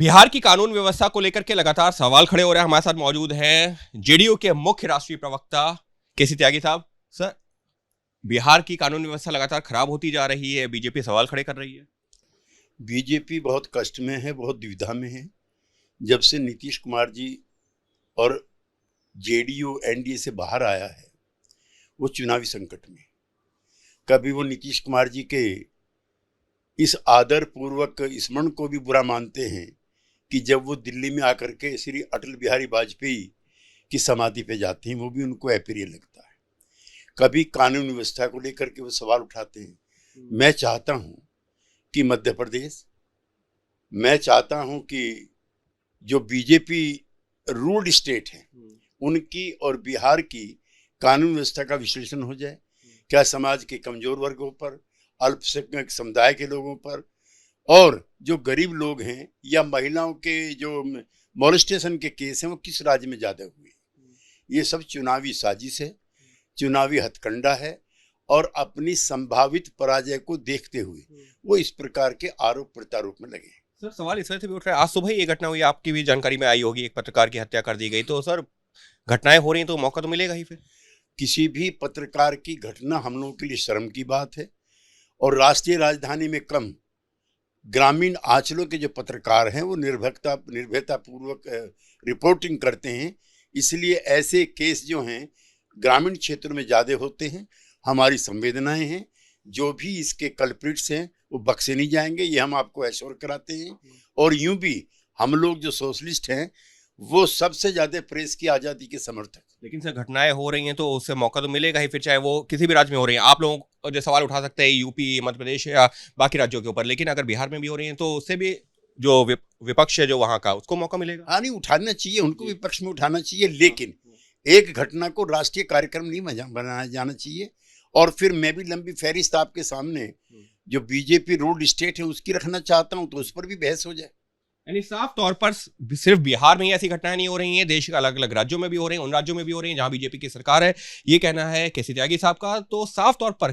बिहार की कानून व्यवस्था को लेकर के लगातार सवाल खड़े हो रहे हैं। हमारे साथ मौजूद हैं जेडीयू के मुख्य राष्ट्रीय प्रवक्ता केसी त्यागी साहब। सर, बिहार की कानून व्यवस्था लगातार खराब होती जा रही है, बीजेपी सवाल खड़े कर रही है। बीजेपी बहुत कष्ट में है, बहुत दुविधा में है। जब से नीतीश कुमार जी और जेडीयू एनडीए से बाहर आया है, वो चुनावी संकट में। कभी वो नीतीश कुमार जी के इस आदर पूर्वक स्मरण को भी बुरा मानते हैं कि जब वो दिल्ली में आकर के श्री अटल बिहारी वाजपेयी की समाधि पे जाते हैं, वो भी उनको अप्रिय लगता है। कभी कानून व्यवस्था को लेकर के वो सवाल उठाते हैं। मैं चाहता हूँ कि मध्य प्रदेश, मैं चाहता हूँ कि जो बीजेपी रूल्ड स्टेट है उनकी और बिहार की कानून व्यवस्था का विश्लेषण हो जाए। क्या समाज के कमजोर वर्गों पर, अल्पसंख्यक समुदाय के लोगों पर और जो गरीब लोग हैं या महिलाओं के जो मॉलेस्टेशन के केस हैं वो किस राज्य में ज़्यादा हुए। ये सब चुनावी साजिश है, चुनावी हथकंडा है और अपनी संभावित पराजय को देखते हुए वो इस प्रकार के आरोप प्रत्यारोप में लगे। सर, सवाल इस वजह से भी उठ रहा है, आज सुबह ही ये घटना हुई, आपकी भी जानकारी में आई होगी, एक पत्रकार की हत्या कर दी गई। तो सर, घटनाएं हो रही हैं तो मौका तो मिलेगा ही। फिर किसी भी पत्रकार की घटना हम लोगों के लिए शर्म की बात है और राष्ट्रीय राजधानी में कम ग्रामीण आंचलों के जो पत्रकार हैं वो निर्भयता पूर्वक रिपोर्टिंग करते हैं। इसलिए ऐसे केस जो हैं ग्रामीण क्षेत्रों में ज़्यादा होते हैं। हमारी संवेदनाएं हैं, जो भी इसके कल्प्रिट्स हैं वो बख्शे नहीं जाएंगे, ये हम आपको एश्योर कराते हैं। और यूं भी हम लोग जो सोशलिस्ट हैं वो सबसे ज्यादा प्रेस की आज़ादी के समर्थक। लेकिन सर, घटनाएं हो रही हैं तो उससे मौका तो मिलेगा ही, फिर चाहे वो किसी भी राज्य में हो रही हैं। आप लोग जो सवाल उठा सकते हैं यूपी, मध्य प्रदेश या बाकी राज्यों के ऊपर, लेकिन अगर बिहार में भी हो रही हैं तो उससे भी जो विपक्ष है जो वहां का, उसको मौका मिलेगा। हाँ, नहीं उठाना चाहिए, उनको विपक्ष में उठाना चाहिए, लेकिन एक घटना को राष्ट्रीय कार्यक्रम नहीं बनाया जाना चाहिए। और फिर मैं भी लंबी फहरिस्त आपके सामने जो बीजेपी रूल्ड स्टेट है उसकी रखना चाहता हूं, तो उस पर भी बहस हो जाए। यानी साफ तौर पर सिर्फ बिहार में ही ऐसी घटनाएं नहीं हो रही हैं, देश के अलग अलग राज्यों में भी हो रही हैं, उन राज्यों में भी हो रही हैं जहां बीजेपी की सरकार है। ये कहना है केसी त्यागी साहब का। तो साफ तौर पर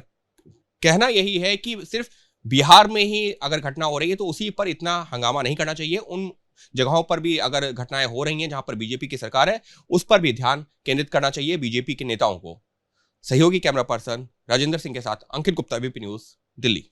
कहना यही है कि सिर्फ बिहार में ही अगर घटना हो रही है तो उसी पर इतना हंगामा नहीं करना चाहिए। उन जगहों पर भी अगर घटनाएं हो रही हैं जहां पर बीजेपी की सरकार है, उस पर भी ध्यान केंद्रित करना चाहिए बीजेपी के नेताओं को। सहयोगी कैमरा पर्सन राजेंद्र सिंह के साथ अंकित गुप्ता, एबीपी न्यूज, दिल्ली।